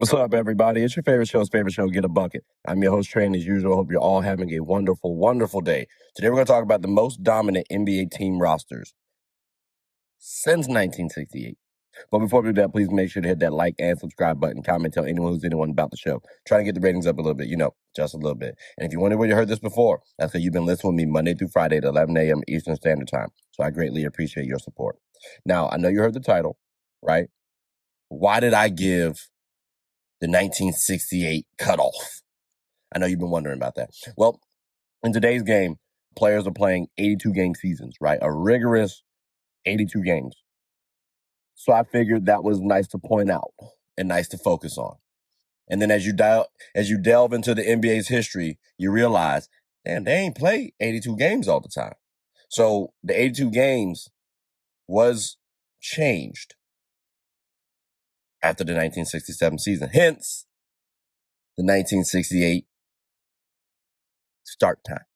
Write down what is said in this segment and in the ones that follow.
What's up, everybody? It's your favorite show, Get a Bucket. I'm your host, Trey, and as usual, hope you're all having a wonderful, wonderful day. Today, we're going to talk about the most dominant NBA team rosters since 1968. But before we do that, please make sure to hit that like and subscribe button. Comment, tell anyone about the show. Try to get the ratings up a little bit, just a little bit. And if you wonder where you heard this before, that's because you've been listening with me Monday through Friday at 11 a.m. Eastern Standard Time. So I greatly appreciate your support. Now, I know you heard the title, right? Why did I give the 1968 cutoff? I know you've been wondering about that. Well, in today's game, players are playing 82-game seasons, right? A rigorous 82 games. So I figured that was nice to point out and nice to focus on. And then as you delve into the NBA's history, you realize, damn, they ain't played 82 games all the time. So the 82 games was changed after the 1967 season. Hence, the 1968 start time.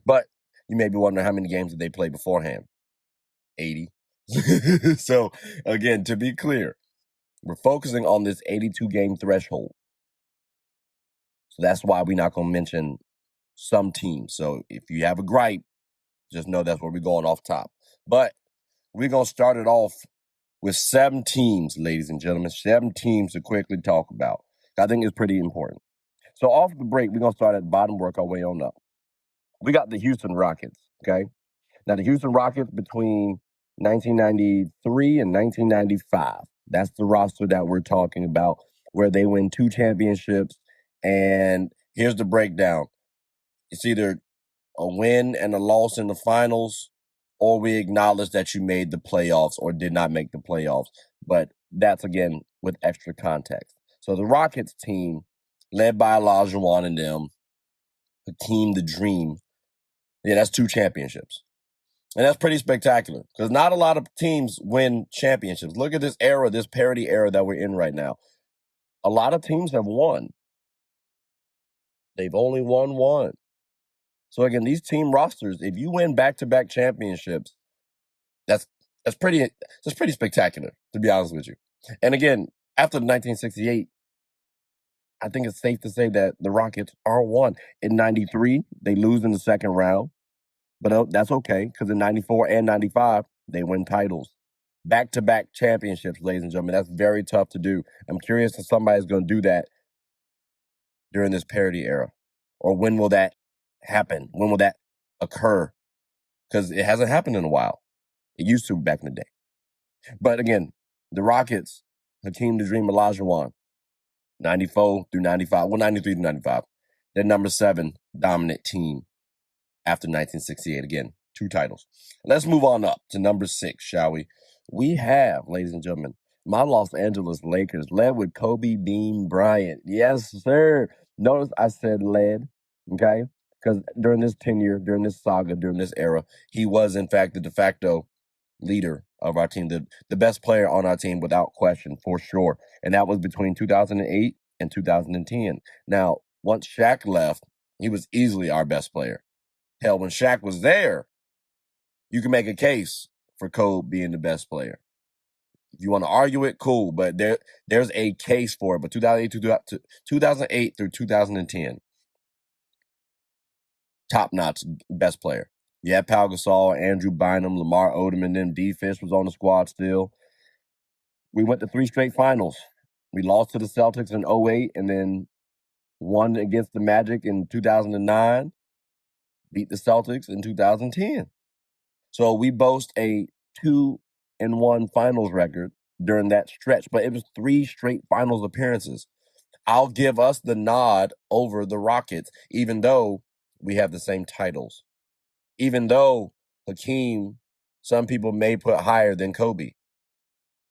But you may be wondering how many games did they play beforehand? 80. So, again, to be clear, we're focusing on this 82-game threshold. So that's why we're not going to mention some teams. So if you have a gripe, just know that's where we're going off top. But we're going to start it off with 7 teams, ladies and gentlemen, 7 teams to quickly talk about. I think it's pretty important. So off the break, we're going to start at the bottom, work our way on up. We got the Houston Rockets, okay? Now, the Houston Rockets between 1993 and 1995, that's the roster that we're talking about, where they win 2 championships. And here's the breakdown. It's either a win and a loss in the finals, or we acknowledge that you made the playoffs or did not make the playoffs. But that's, again, with extra context. So the Rockets team, led by Olajuwon and them, Hakeem the Dream, yeah, that's 2 championships. And that's pretty spectacular because not a lot of teams win championships. Look at this era, this parity era that we're in right now. A lot of teams have won. They've only won 1. So again, these team rosters, if you win back-to-back championships, that's pretty spectacular, to be honest with you. And again, after the 1968, I think it's safe to say that the Rockets are won. In 93, they lose in the second round. But that's okay, because in 94 and 95, they win titles. Back-to-back championships, ladies and gentlemen. That's very tough to do. I'm curious if somebody's going to do that during this parity era. Or when will that happen? When will that occur? Because it hasn't happened in a while. It used to back in the day. But again, the Rockets, Hakeem the Dream Olajuwon, 94 through 95, well, 93 through 95. They're number 7 dominant team after 1968. Again, 2 titles. Let's move on up to number 6, shall we? We have, ladies and gentlemen, my Los Angeles Lakers, led with Kobe Bean Bryant. Yes, sir. Notice I said led, okay? Because during this tenure, during this saga, during this era, he was, in fact, the de facto leader of our team, the best player on our team without question, for sure. And that was between 2008 and 2010. Now, once Shaq left, he was easily our best player. Hell, when Shaq was there, you can make a case for Kobe being the best player. If you want to argue it, cool, but there's a case for it. But 2008 through 2010, top-notch best player. You had Pau Gasol, Andrew Bynum, Lamar Odom, and then D-Fish was on the squad still. We went to 3 straight finals. We lost to the Celtics in 2008 and then won against the Magic in 2009. Beat the Celtics in 2010. So we boast a 2-1 finals record during that stretch, but it was 3 straight finals appearances. I'll give us the nod over the Rockets, even though we have the same titles. Even though Hakeem, some people may put higher than Kobe.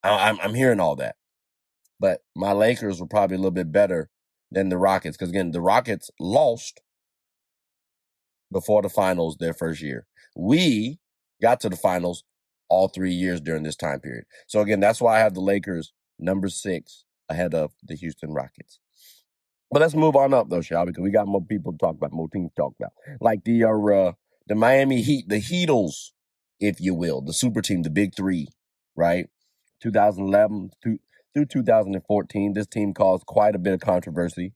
I'm hearing all that. But my Lakers were probably a little bit better than the Rockets because, again, the Rockets lost before the finals their first year. We got to the finals all 3 years during this time period. So, again, that's why I have the Lakers number 6 ahead of the Houston Rockets. But let's move on up, though, shall we? Because we got more people to talk about, more teams to talk about. Like the Miami Heat, the Heatles, if you will, the super team, the big 3, right? 2011 through through 2014, this team caused quite a bit of controversy.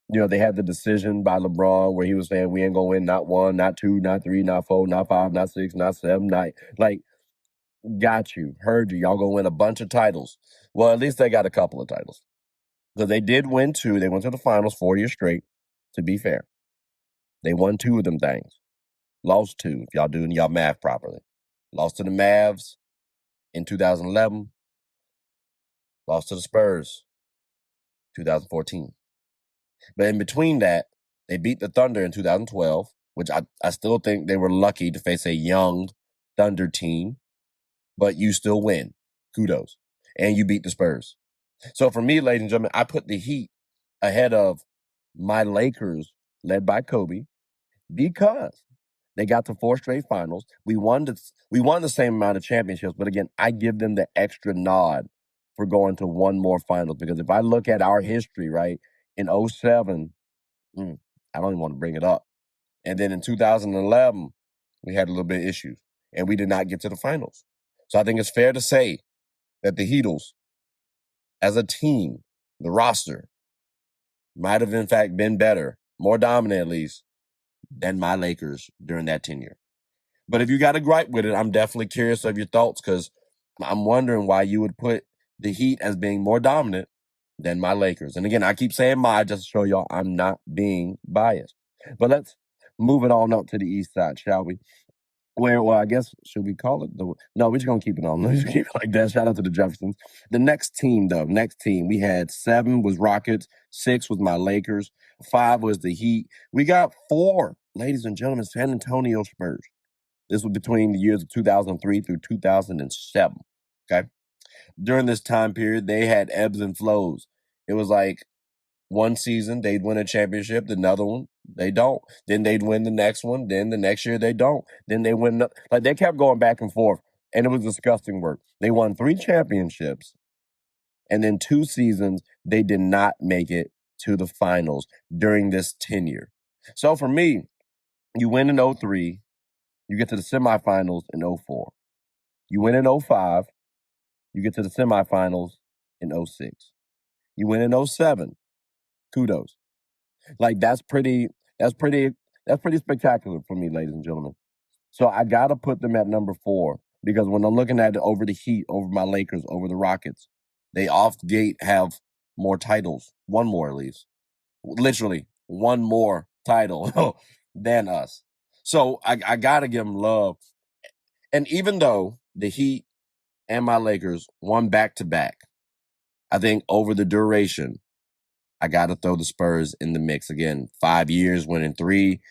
They had the decision by LeBron where he was saying, we ain't going to win not one, not two, not three, not four, not five, not six, not seven, not. Like, got you, heard you. Y'all going to win a bunch of titles. Well, at least they got a couple of titles. Because they did win two. They went to the finals 4 years straight, to be fair. They won two of them things. Lost two, if y'all doing y'all math properly. Lost to the Mavs in 2011. Lost to the Spurs 2014. But in between that, they beat the Thunder in 2012, which I still think they were lucky to face a young Thunder team. But you still win. Kudos. And you beat the Spurs. So for me, ladies and gentlemen, I put the Heat ahead of my Lakers, led by Kobe, because they got to 4 straight finals. We won the same amount of championships, but again, I give them the extra nod for going to one more finals. Because if I look at our history, right, in 07, I don't even want to bring it up. And then in 2011, we had a little bit of issues, and we did not get to the finals. So I think it's fair to say that the Heatles, as a team, the roster, might have in fact been better, more dominant at least, than my Lakers during that tenure. But if you got a gripe with it, I'm definitely curious of your thoughts, because I'm wondering why you would put the Heat as being more dominant than my Lakers. And again, I keep saying my just to show y'all I'm not being biased. But let's move it on up to the east side, shall we? Well, I guess, should we call it no, we're just going to keep it on. Let's keep it like that. Shout out to the Jeffersons. The next team, we had 7 was Rockets, 6 was my Lakers, 5 was the Heat. We got 4, ladies and gentlemen, San Antonio Spurs. This was between the years of 2003 through 2007, okay? During this time period, they had ebbs and flows. It was like one season, they'd win a championship. The another one, they don't. Then they'd win the next one. Then the next year, they don't. Then they win. Like, they kept going back and forth, and it was disgusting work. They won 3 championships, and then 2 seasons, they did not make it to the finals during this tenure. So for me, you win in 03, you get to the semifinals in 04. You win in 05, you get to the semifinals in 06. You win in 07. Kudos. Like, that's pretty spectacular for me, ladies and gentlemen. So I gotta put them at number 4, because when I'm looking at it over the Heat, over my Lakers, over the Rockets, they off gate have more titles, one more at least. Literally, one more title than us. So I gotta give them love. And even though the Heat and my Lakers won back-to-back, I think over the duration, I got to throw the Spurs in the mix. Again, 5 years, winning 3.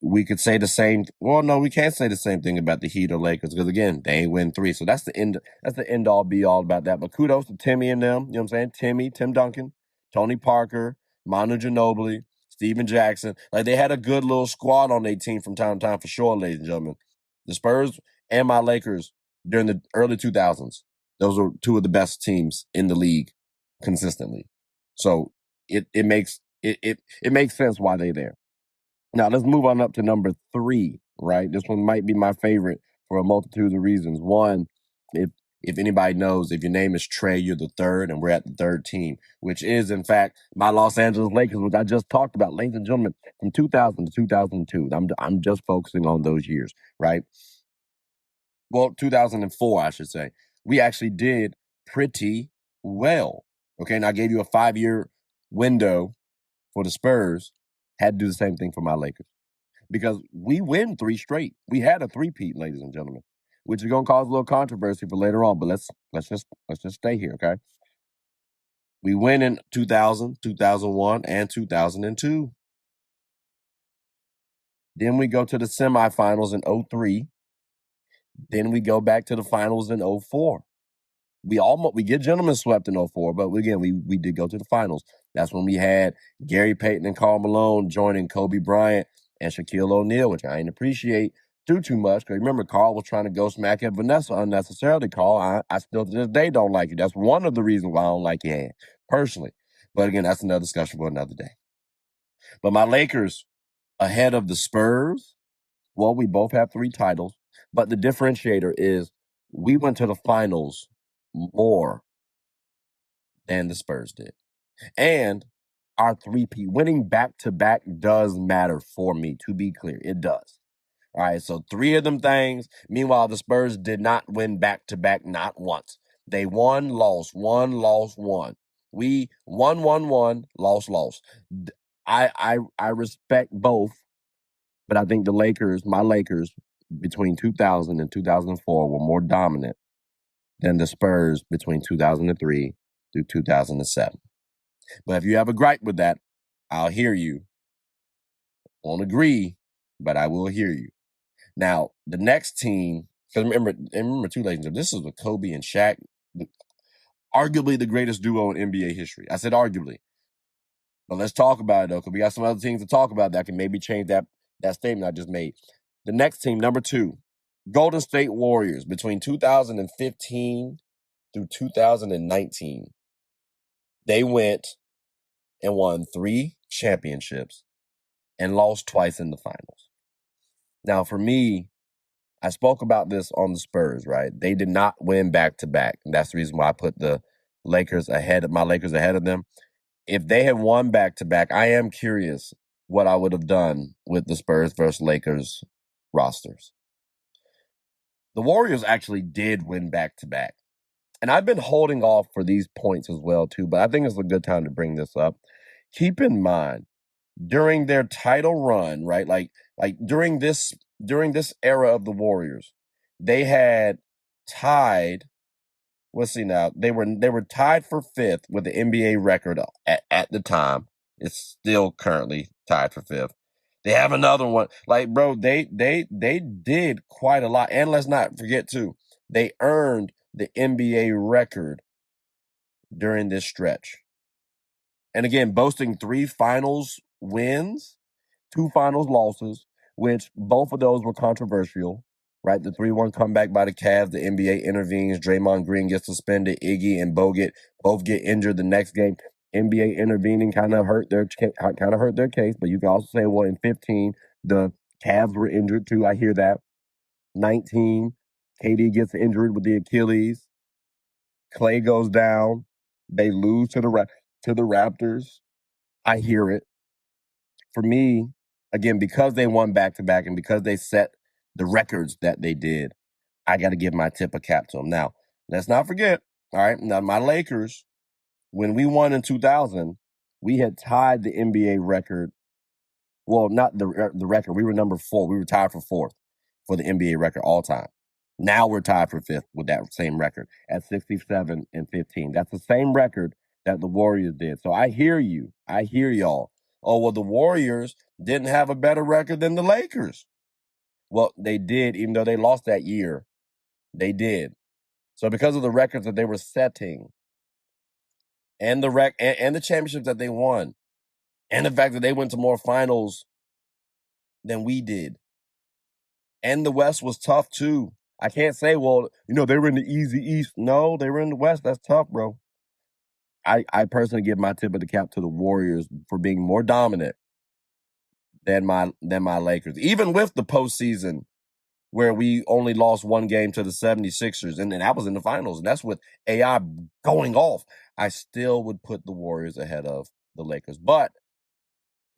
We could say the same. Well, no, we can't say the same thing about the Heat or Lakers, because again, they ain't win 3. So that's the end. That's the end all be all about that. But kudos to Timmy and them. You know what I'm saying? Tim Duncan, Tony Parker, Manu Ginobili, Steven Jackson. Like, they had a good little squad on their team from time to time, for sure, ladies and gentlemen. The Spurs and my Lakers during the early 2000s, those were 2 of the best teams in the league consistently. So it makes sense why they're there. Now let's move on up to number 3, right? This one might be my favorite for a multitude of reasons. One, if anybody knows, if your name is Trey, you're the 3rd, and we're at the 3rd team, which is in fact my Los Angeles Lakers, which I just talked about, ladies and gentlemen, from 2000 to 2002. I'm just focusing on those years, right? Well, 2004, I should say. We actually did pretty well. Okay, and I gave you a 5-year window for the Spurs. Had to do the same thing for my Lakers, because we win 3 straight. We had a three-peat, ladies and gentlemen, which is going to cause a little controversy for later on. But let's just stay here, okay? We win in 2000, 2001, and 2002. Then we go to the semifinals in 03. Then we go back to the finals in 04. We get gentlemen swept in 04, but again, we did go to the finals. That's when we had Gary Payton and Karl Malone joining Kobe Bryant and Shaquille O'Neal, which I didn't appreciate too much. Because remember, Karl was trying to go smack at Vanessa unnecessarily. Karl, I still to this day don't like you. That's one of the reasons why I don't like you, personally. But again, that's another discussion for another day. But my Lakers ahead of the Spurs, well, we both have 3 titles, but the differentiator is we went to the finals more than the Spurs did. And our three-peat, winning back-to-back does matter for me, to be clear. It does. All right, so 3 of them things. Meanwhile, the Spurs did not win back-to-back, not once. They won, lost, won. We won, lost. I respect both, but I think my Lakers, between 2000 and 2004 were more dominant than the Spurs between 2003 through 2007. But if you have a gripe with that, I'll hear you. Won't agree, but I will hear you. Now, the next team, because remember two legends. This is with Kobe and Shaq, arguably the greatest duo in NBA history. I said arguably. But let's talk about it, though, because we got some other teams to talk about that can maybe change that statement I just made. The next team, number 2, Golden State Warriors, between 2015 through 2019. They went and won 3 championships and lost twice in the finals. Now, for me, I spoke about this on the Spurs, right? They did not win back-to-back. And that's the reason why I put my Lakers ahead of them. If they had won back-to-back, I am curious what I would have done with the Spurs versus Lakers rosters. The Warriors actually did win back-to-back. And I've been holding off for these points as well, too, but I think it's a good time to bring this up. Keep in mind, during their title run, right? Like during this era of the Warriors, they had tied. Let's see now. They were tied for 5th with the NBA record at the time. It's still currently tied for 5th. They have another one. Like, bro, they did quite a lot. And let's not forget too, they earned the NBA record during this stretch. And again, boasting 3 finals wins, 2 finals losses, which both of those were controversial, right? The 3-1 comeback by the Cavs, the NBA intervenes, Draymond Green gets suspended, Iggy and Bogut both get injured the next game. NBA intervening kind of hurt their case, but you can also say, well, in 15, the Cavs were injured too. I hear that. 19, KD gets injured with the Achilles. Clay goes down. They lose to the Raptors. I hear it. For me, again, because they won back-to-back and because they set the records that they did, I got to give my tip of cap to them. Now, let's not forget, all right, now my Lakers, when we won in 2000, we had tied the NBA record. Well, not the record. We were number 4. We were tied for 4th for the NBA record all time. Now we're tied for 5th with that same record at 67 and 15. That's the same record that the Warriors did. So I hear you. I hear y'all. Oh, well, the Warriors didn't have a better record than the Lakers. Well, they did, even though they lost that year. They did. So because of the records that they were setting and and the championships that they won and the fact that they went to more finals than we did. And the West was tough too. I can't say, well, they were in the easy East. No, they were in the West. That's tough, bro. I personally give my tip of the cap to the Warriors for being more dominant than my Lakers. Even with the postseason where we only lost 1 game to the 76ers, and that was in the finals, and that's with AI going off, I still would put the Warriors ahead of the Lakers. But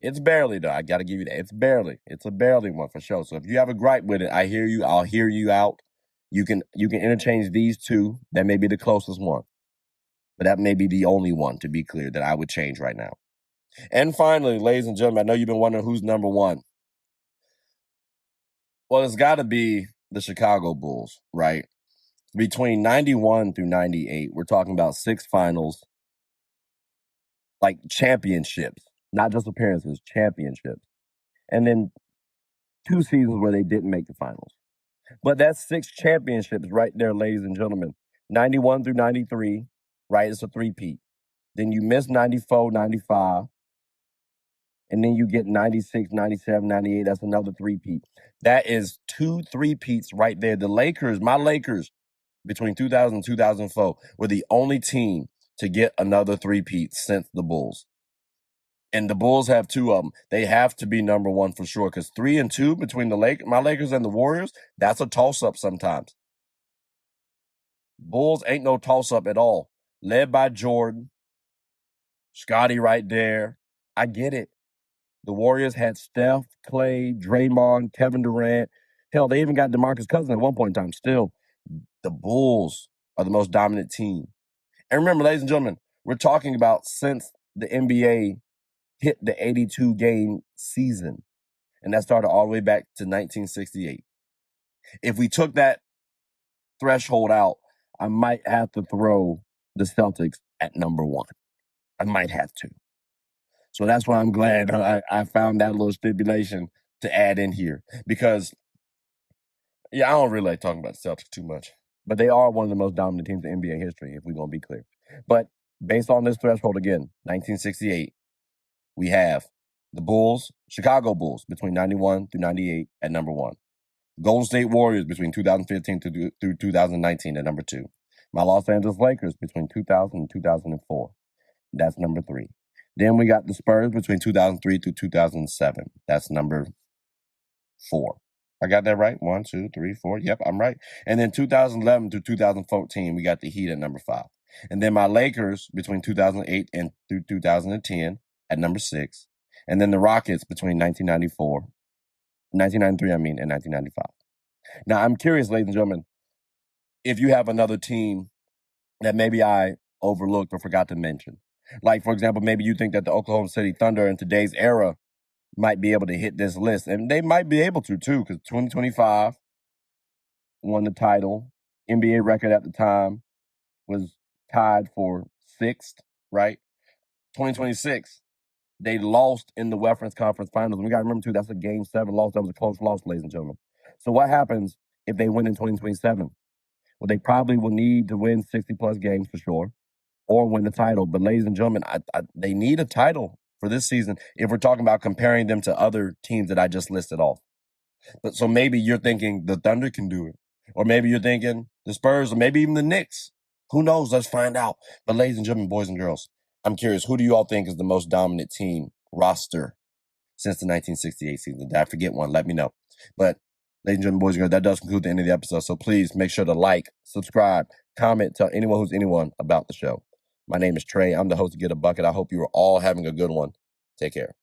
it's barely, though. I got to give you that. It's barely. It's a barely one for sure. So if you have a gripe with it, I hear you. I'll hear you out. You can interchange these 2. That may be the closest one. But that may be the only one, to be clear, that I would change right now. And finally, ladies and gentlemen, I know you've been wondering who's number 1. Well, it's got to be the Chicago Bulls, right? Between 91 through 98, we're talking about 6 finals, like championships, not just appearances, championships. And then 2 seasons where they didn't make the finals. But that's 6 championships right there, ladies and gentlemen. 91 through 93, right? It's a three-peat. Then you miss 94, 95. And then you get 96, 97, 98. That's another three-peat. That is 2 three-peats right there. The Lakers, my Lakers, between 2000 and 2004, were the only team to get another three-peat since the Bulls. And the Bulls have 2 of them. They have to be number 1 for sure, because 3 and 2 between my Lakers and the Warriors, that's a toss-up sometimes. Bulls ain't no toss-up at all. Led by Jordan, Scotty right there. I get it. The Warriors had Steph, Clay, Draymond, Kevin Durant. Hell, they even got DeMarcus Cousins at one point in time. Still, the Bulls are the most dominant team. And remember, ladies and gentlemen, we're talking about since the NBA hit the 82-game season. And that started all the way back to 1968. If we took that threshold out, I might have to throw the Celtics at number one. I might have to. So that's why I'm glad I found that little stipulation to add in here. Because, yeah, I don't really like talking about the Celtics too much. But they are one of the most dominant teams in NBA history, if we're going to be clear. But based on this threshold again, 1968, we have the Bulls, Chicago Bulls, between 91 through 98 at number one. Golden State Warriors between 2015 through 2019 at number two. My Los Angeles Lakers between 2000 and 2004. That's number three. Then we got the Spurs between 2003 through 2007. That's number four. I got that right? 1, 2, 3, 4. Yep, I'm right. And then 2011 through 2014, we got the Heat at number five. And then my Lakers between 2008 and through 2010 at number six. And then the Rockets between 1993, and 1995. Now, I'm curious, ladies and gentlemen, if you have another team that maybe I overlooked or forgot to mention. Like, for example, maybe you think that the Oklahoma City Thunder in today's era might be able to hit this list. And they might be able to, too, because 2025 won the title. NBA record at the time was tied for sixth, right? 2026, they lost in the Western Conference Finals. And we got to remember, too, that's a Game 7 loss. That was a close loss, ladies and gentlemen. So what happens if they win in 2027? Well, they probably will need to win 60-plus games for sure or win the title. But, ladies and gentlemen, they need a title for this season if we're talking about comparing them to other teams that I just listed off. But so maybe you're thinking the Thunder can do it. Or maybe you're thinking the Spurs or maybe even the Knicks. Who knows? Let's find out. But, ladies and gentlemen, boys and girls, I'm curious, who do you all think is the most dominant team roster since the 1968 season? Did I forget one? Let me know. But, ladies and gentlemen, boys and girls, that does conclude the end of the episode. So please make sure to like, subscribe, comment, tell anyone who's anyone about the show. My name is Trey. I'm the host of Get a Bucket. I hope you are all having a good one. Take care.